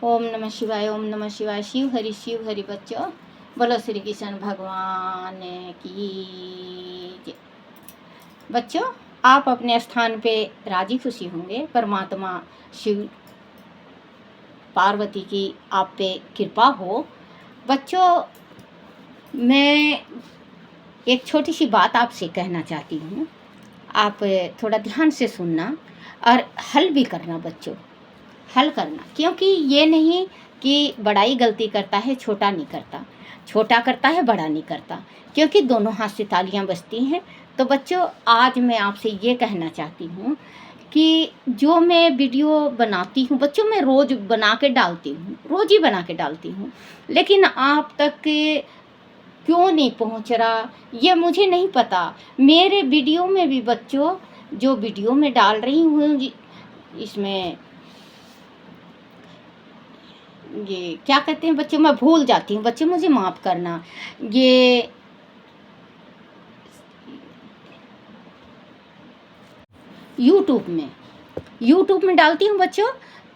ओम नमः शिवाय, ओम नमः शिवाय। शिव हरि बच्चों, बोलो श्री कृष्ण भगवान की जय। बच्चों, आप अपने स्थान पे राजी खुशी होंगे। परमात्मा शिव पार्वती की आप पे कृपा हो। बच्चों, मैं एक छोटी सी बात आपसे कहना चाहती हूँ। आप थोड़ा ध्यान से सुनना और हल भी करना बच्चों, हल करना। क्योंकि ये नहीं कि बड़ा ही गलती करता है, छोटा नहीं करता, छोटा करता है, बड़ा नहीं करता, क्योंकि दोनों हाथ से तालियां बजती हैं। तो बच्चों, आज मैं आपसे ये कहना चाहती हूँ कि जो मैं वीडियो बनाती हूँ बच्चों, मैं रोज़ बना के डालती हूँ, रोज़ ही बना के डालती हूँ, लेकिन आप तक क्यों नहीं पहुँच रहा ये मुझे नहीं पता। मेरे वीडियो में भी बच्चों, जो वीडियो में डाल रही हूँ, इसमें ये क्या कहते हैं बच्चों, मैं भूल जाती हूँ बच्चों, मुझे माफ़ करना। ये यूट्यूब में डालती हूँ बच्चों।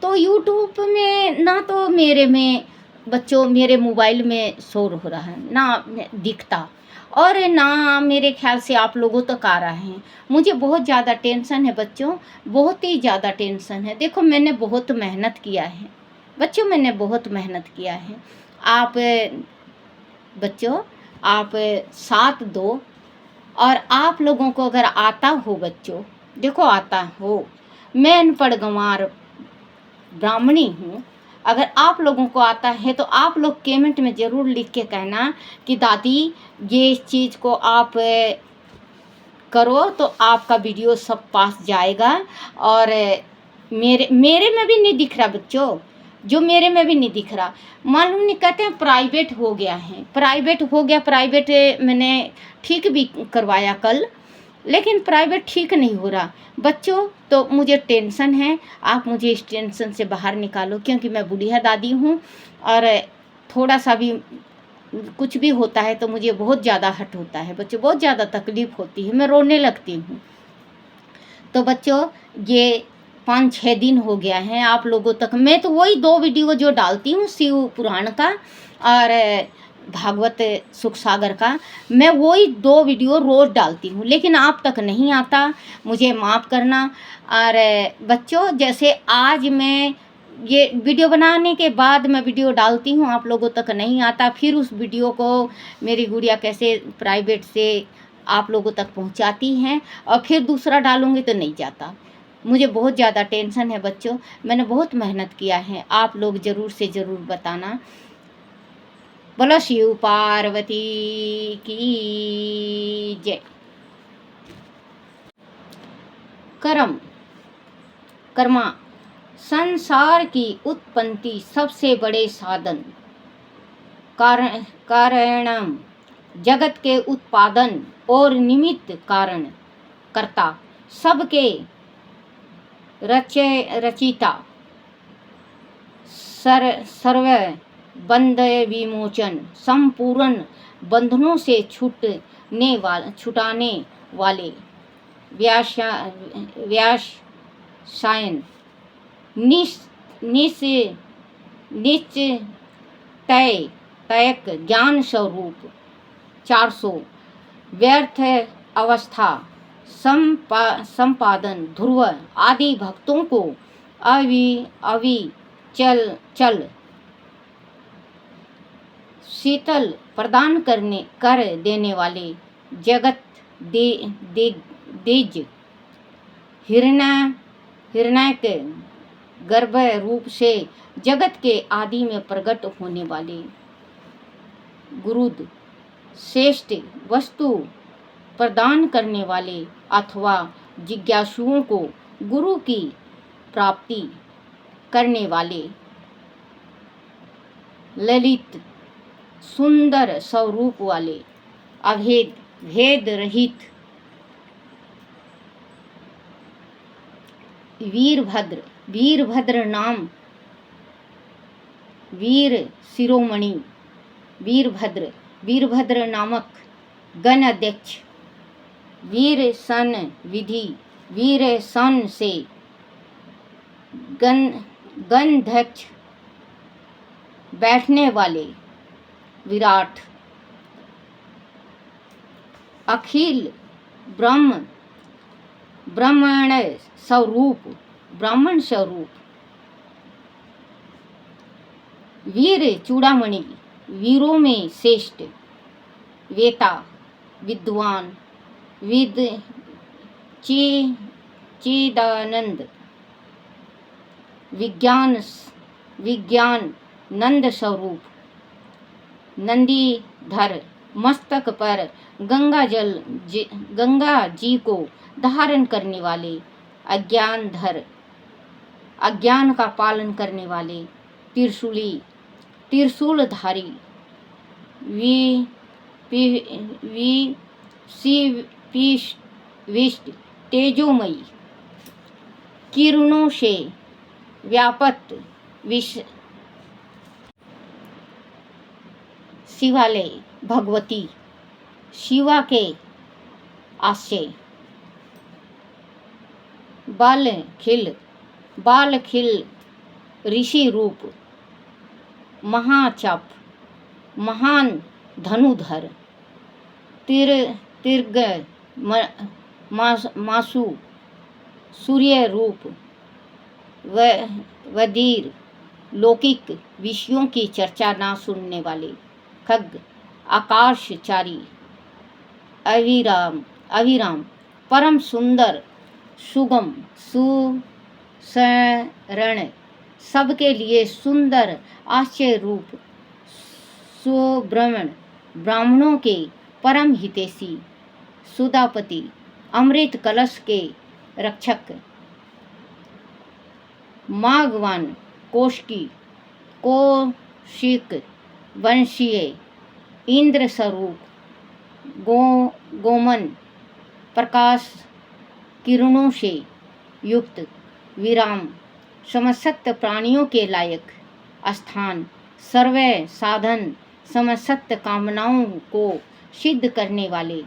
तो यूट्यूब में ना तो मेरे में बच्चों, मेरे मोबाइल में शोर हो रहा है, ना दिखता, और ना मेरे ख्याल से आप लोगों तक आ रहा है। मुझे बहुत ज़्यादा टेंशन है बच्चों, बहुत ही ज़्यादा टेंशन है। देखो, मैंने बहुत मेहनत किया है बच्चों, मैंने बहुत मेहनत किया है। आप बच्चों, आप साथ दो, और आप लोगों को अगर आता हो बच्चों, देखो आता हो, मैं अनपढ़ गंवार ब्राह्मणी हूँ, अगर आप लोगों को आता है तो आप लोग कमेंट में ज़रूर लिख के कहना कि दादी ये इस चीज़ को आप करो तो आपका वीडियो सब पास जाएगा। और मेरे में भी नहीं दिख रहा बच्चों, जो मेरे में भी नहीं दिख रहा। मालूम नहीं, कहते हैं प्राइवेट हो गया है, प्राइवेट हो गया। प्राइवेट मैंने ठीक भी करवाया कल, लेकिन प्राइवेट ठीक नहीं हो रहा बच्चों। तो मुझे टेंशन है, आप मुझे इस टेंशन से बाहर निकालो, क्योंकि मैं बूढ़िया दादी हूँ, और थोड़ा सा भी कुछ भी होता है तो मुझे बहुत ज़्यादा हर्ट होता है बच्चों, बहुत ज़्यादा तकलीफ़ होती है, मैं रोने लगती हूँ। तो बच्चों, ये 5-6 दिन हो गया है आप लोगों तक, मैं तो वही 2 वीडियो जो डालती हूँ, शिव पुराण का और भागवत सुख सागर का, मैं वही 2 वीडियो रोज़ डालती हूँ, लेकिन आप तक नहीं आता, मुझे माफ़ करना। और बच्चों, जैसे आज मैं ये वीडियो बनाने के बाद मैं वीडियो डालती हूँ, आप लोगों तक नहीं आता, फिर उस वीडियो को मेरी गुड़िया कैसे प्राइवेट से आप लोगों तक पहुँचाती हैं, और फिर दूसरा डालूँगी तो नहीं जाता। मुझे बहुत ज़्यादा टेंशन है बच्चों, मैंने बहुत मेहनत किया है, आप लोग ज़रूर से ज़रूर बताना। बोलो शिव पार्वती की जय। कर्मा संसार की उत्पत्ति सबसे बड़े साधन, कारणम जगत के उत्पादन और निमित्त कारण, कर्ता सबके रचिता, सर्व बंध विमोचन, संपूर्ण बंधनों से छुटाने वाले, व्यासायन निश्चयक ज्ञान स्वरूप, 400 व्यर्थ अवस्था संपादन ध्रुव आदि भक्तों को चल शीतल प्रदान कर देने वाले, जगत देज हिरण्यक गर्भ रूप से जगत के आदि में प्रकट होने वाले, गुरुद श्रेष्ठ वस्तु प्रदान करने वाले, अथवा जिज्ञासुओं को गुरु की प्राप्ति करने वाले, ललित सुंदर स्वरूप वाले, अभेद भेद रहित, वीरभद्र नाम, वीर शिरोमणि, वीरभद्र नामक गण अध्यक्ष, वीर सन विधि, वीर सन से गंधक्ष, बैठने वाले विराट, अखिल ब्रह्म ब्रह्मण स्वरूप, ब्राह्मण स्वरूप, वीर चूड़ामणि, वीरों में श्रेष्ठ, वेता विद्वान, विद चिदानंद, विज्ञान नंद स्वरूप, नंदीधर, मस्तक पर गंगा जी को धारण करने वाले, अज्ञानधर, अज्ञान का पालन करने वाले, त्रिशूली, त्रिशूलधारी, विष्ट, तेजोमयी, किरणों से व्यापत, शिवालय, भगवती, शिवा के आश्रय, बाल खिल ऋषि रूप, महाचप, महान धनुधर, तिर्ग मासु, सूर्य रूप, वदीर, लौकिक विषयों की चर्चा ना सुनने वाले, खग, आकाशचारी, अविराम, परम सुंदर, सुगम, सुसरण, सबके लिए सुंदर, आश्चर्य रूप, सुब्रह्मण, ब्राह्मणों के परम हितैषी, सुदापति, अमृत कलश के रक्षक, माघवान, कौशिक वंशीय, इंद्र स्वरूप, गोमन, प्रकाश किरणों से युक्त, विराम, समस्त प्राणियों के लायक स्थान, सर्व साधन, समस्त कामनाओं को सिद्ध करने वाले।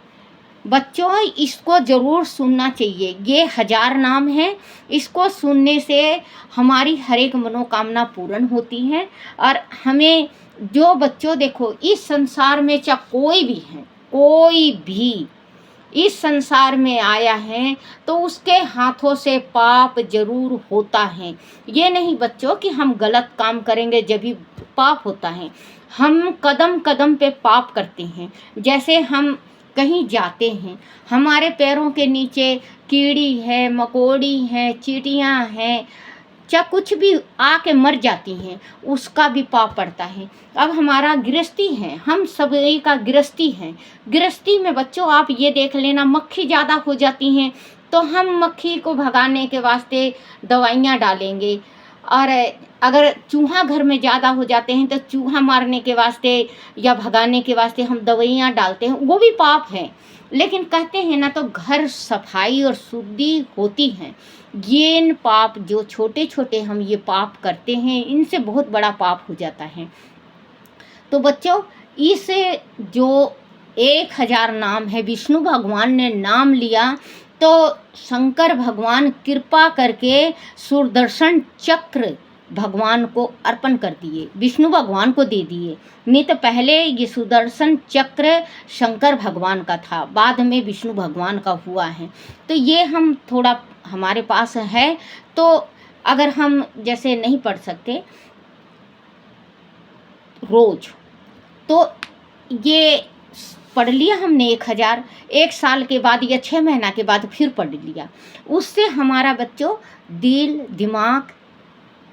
बच्चों, इसको ज़रूर सुनना चाहिए। ये 1000 नाम हैं। इसको सुनने से हमारी हर एक मनोकामना पूर्ण होती है। और हमें जो बच्चों देखो, इस संसार में चाहे कोई भी है, कोई भी इस संसार में आया है तो उसके हाथों से पाप जरूर होता है। ये नहीं बच्चों कि हम गलत काम करेंगे जब भी पाप होता है। हम कदम कदम पे पाप करते हैं। जैसे हम कहीं जाते हैं, हमारे पैरों के नीचे कीड़ी है, मकोड़ी है, चींटियाँ हैं, चाहे कुछ भी आके मर जाती हैं, उसका भी पाप पड़ता है। अब हमारा गृहस्थी है, हम सभी का गृहस्थी है। गृहस्थी में बच्चों आप ये देख लेना, मक्खी ज़्यादा हो जाती हैं तो हम मक्खी को भगाने के वास्ते दवाइयाँ डालेंगे। और अगर चूहा घर में ज़्यादा हो जाते हैं तो चूहा मारने के वास्ते या भगाने के वास्ते हम दवाइयाँ डालते हैं, वो भी पाप है। लेकिन कहते हैं ना, तो घर सफाई और शुद्धि होती है। ये पाप जो छोटे छोटे हम ये पाप करते हैं, इनसे बहुत बड़ा पाप हो जाता है। तो बच्चों, इस जो 1000 नाम है, विष्णु भगवान ने नाम लिया तो शंकर भगवान कृपा करके सुदर्शन चक्र भगवान को अर्पण कर दिए, विष्णु भगवान को दे दिए। नहीं तो पहले ये सुदर्शन चक्र शंकर भगवान का था, बाद में विष्णु भगवान का हुआ है। तो ये हम थोड़ा हमारे पास है, तो अगर हम जैसे नहीं पढ़ सकते रोज, तो ये पढ़ लिया हमने 1000, 1 साल के बाद या 6 महीना के बाद फिर पढ़ लिया। उससे हमारा बच्चों दिल, दिमाग,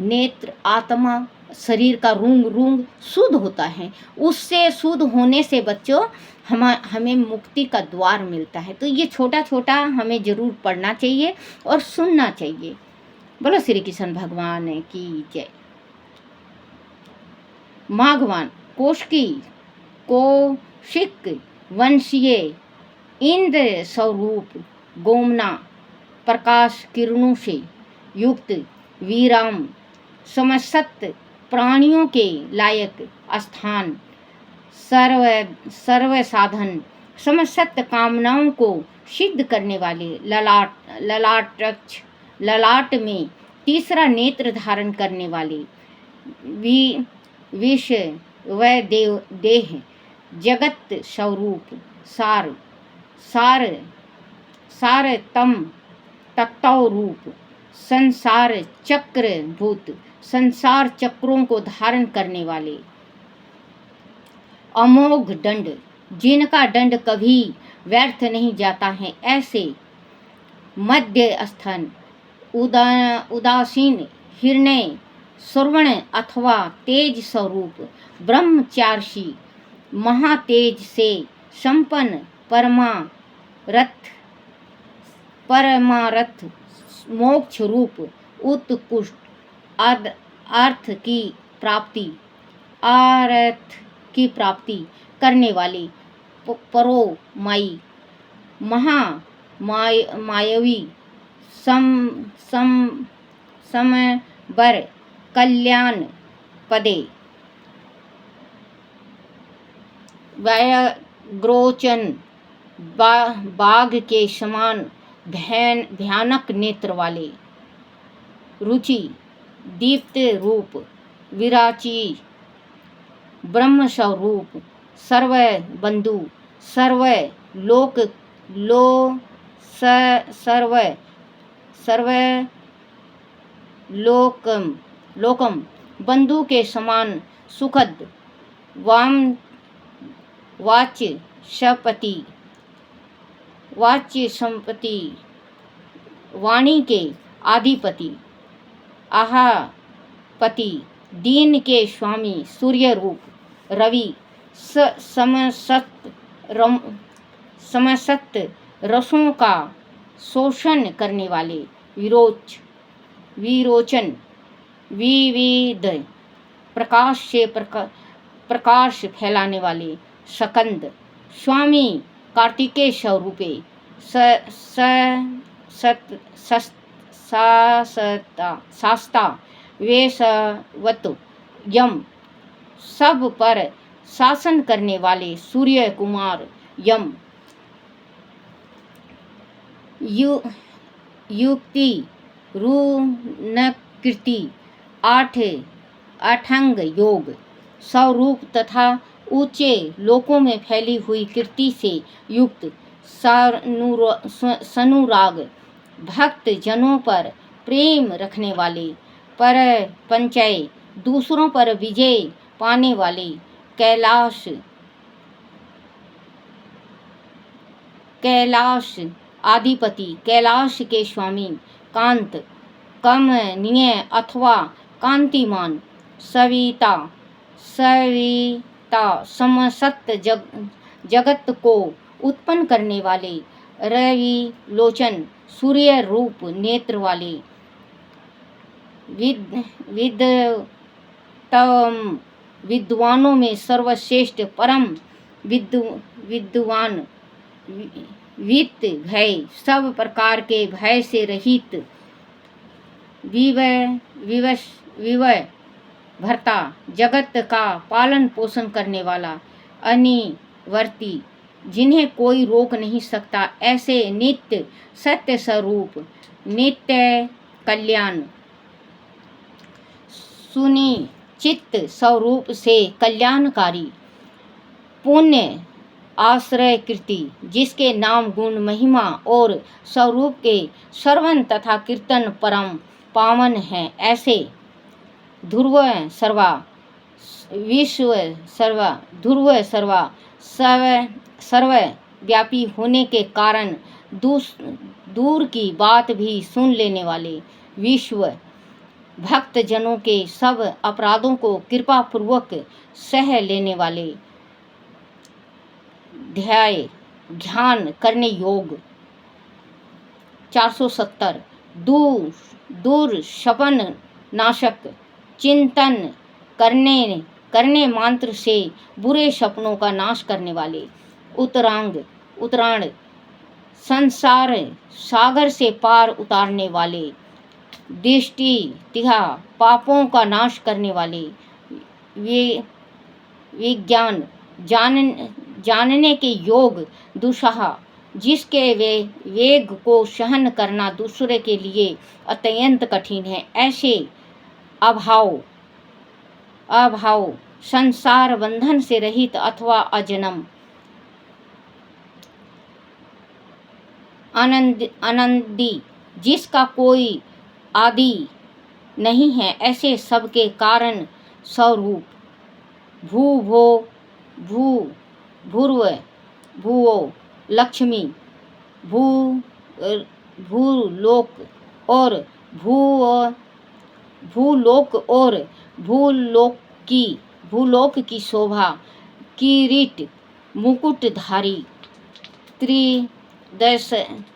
नेत्र, आत्मा, शरीर का रूंग शुद्ध होता है। उससे शुद्ध होने से बच्चों हमें मुक्ति का द्वार मिलता है। तो ये छोटा छोटा हमें ज़रूर पढ़ना चाहिए और सुनना चाहिए। बोलो श्री कृष्ण भगवान की जय। माघवान, कौशिकी, कौशिक वंशीय, इंद्र स्वरूप, गोमना, प्रकाश किरणों से युक्त, वीराम, समस्त प्राणियों के लायक स्थान, सर्व साधन, समस्त कामनाओं को सिद्ध करने वाले, ललाट में तीसरा नेत्र धारण करने वाले, विष व देह जगत स्वरूप सार सार सारतम तत्व रूप संसार चक्र भूत संसार चक्रों को धारण करने वाले अमोघ दंड जिनका दंड कभी व्यर्थ नहीं जाता है, ऐसे मध्य स्थन उदासीन हिरण्य श्रवण अथवा तेज स्वरूप ब्रह्मचार्षी महातेज से संपन्न परमारथ मोक्ष रूप उत्कृष्ट अर्थ की प्राप्ति करने वाली परोमाई मायावी समबर कल्याण पदे व्याघ्रोचन बाघ के समान भयानक नेत्र वाले रुचि दीप्त रूप विराची ब्रह्म स्वरूप सर्व बंधु सर्व लोकम बंधु के समान सुखद वाच्य संपत्ति वाणी के आधिपति आहापति दीन के स्वामी सूर्य रूप रवि समसत रसों का शोषण करने वाले विरोचन विविध प्रकाश से प्रकाश फैलाने वाले सकंद स्वामी कार्तिकेय स्वरूपे शास्ता वेशवत यम सब पर शासन करने वाले सूर्य कुमार यम युक्ति रुनकृति आठंग योग स्वरूप तथा ऊंचे लोकों में फैली हुई कीर्ति से युक्त सनुराग भक्त जनों पर प्रेम रखने वाले पर पंचय दूसरों पर विजय पाने वाले कैलाश आधिपति कैलाश के स्वामी कांत कमनीय अथवा कांतिमान सविता समसत जगत को उत्पन्न करने वाले रवि लोचन सूर्य रूप नेत्र वाले विद्वानों में सर्वश्रेष्ठ परम विद्वान वित्त भय सब प्रकार के भय से रहित विवय भरता जगत का पालन पोषण करने वाला अनिवर्ती जिन्हें कोई रोक नहीं सकता, ऐसे नित्य सत्य स्वरूप नित्य कल्याण सुनिश्चित स्वरूप से कल्याणकारी पुण्य आश्रय कीर्ति जिसके नाम गुण महिमा और स्वरूप के श्रवण तथा कीर्तन परम पावन है, ऐसे ध्रुव सर्वा विश्व सर्वा ध्रुव सर्वा सर्वव्यापी होने के कारण दूर की बात भी सुन लेने वाले विश्व भक्त जनों के सब अपराधों को कृपा पूर्वक सह लेने वाले ध्यान करने योग 470 दूर सपन नाशक चिंतन करने मात्र से बुरे सपनों का नाश करने वाले उत्तरायण संसार सागर से पार उतारने वाले दृष्टि तिहा पापों का नाश करने वाले विज्ञान जानने के योग दुस्साह जिसके वेग को सहन करना दूसरे के लिए अत्यंत कठिन है, ऐसे अभाव, संसार बंधन से रहित अथवा अजन्म, आनंदी, जिसका कोई आदि नहीं है, ऐसे सबके कारण स्वरूप, भूर्व, भूओ, लक्ष्मी, भू भूलोक और भूलोक की शोभा, किरीट मुकुटधारी,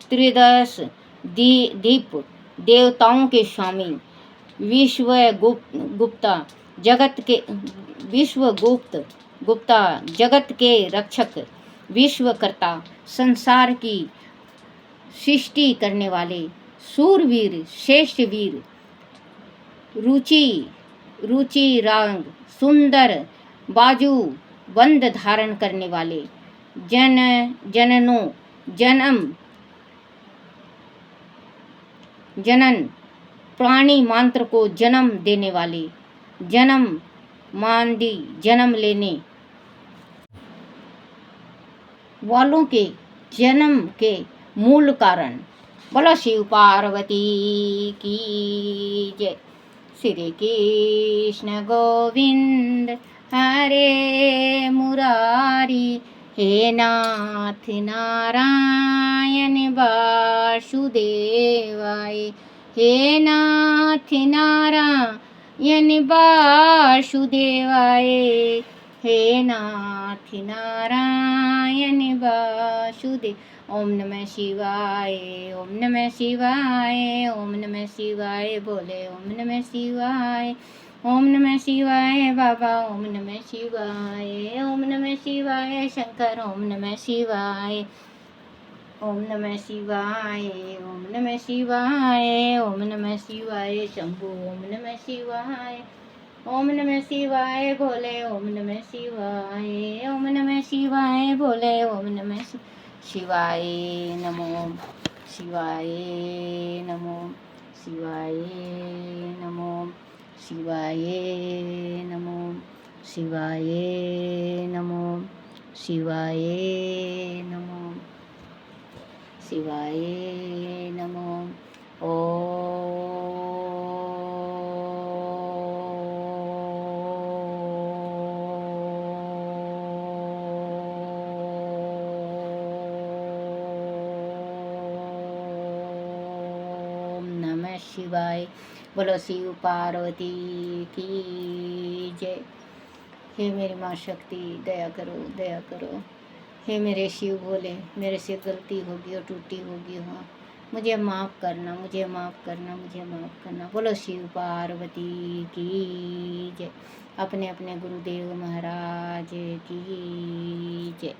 त्रिदश दीप, देवताओं के स्वामी, गुप्ता, जगत के रक्षक, विश्वकर्ता, संसार की सृष्टि करने वाले, सूरवीर, श्रेष्ठ वीर, रुचि रंग, सुंदर, बाजू बंद धारण करने वाले, जनन, प्राणी मात्र को जन्म देने वाले, जन्म लेने वालों के जन्म के मूल कारण। बोलो शिव पार्वती की जय। श्री कृष्ण गोविंद हरे मुरारी, हे नाथ नारायण वासुदेवाय, हे नाथ नारायण वासुदेवाय, हे नाथ नारायण वासुदेव। ओम नमः शिवाय, ओम नमः शिवाय, ओम नमः शिवाय, बोले ओम नमः शिवाय, ओम नमः शिवाय बाबा, ओम नमः शिवाय, ओम नमः शिवाय शंकर, ओम नमः शिवाय, ओम नमः शिवाय, ओम नमः शिवाय, ओम नमः शिवाय शंभु, ओम नमः शिवाय, ओम नमः शिवाय, बोले ओम नमः शिवाय, ओम नमः शिवाय, बोले ओम नमः शिवाय, नमो शिवाय, नमो शिवाय, नमो शिवाय, नमो शिवाय, नमो शिवाय, नमो शिवाय, नमो। शिवाय। बोलो शिव पार्वती की जय। हे मेरी माँ शक्ति, दया करो, दया करो। हे मेरे शिव भोले, मेरे से गलती होगी और टूटी होगी हो, मुझे माफ़ करना, मुझे माफ़ करना, मुझे माफ़ करना। बोलो शिव पार्वती की जय। अपने अपने गुरुदेव महाराज की जय।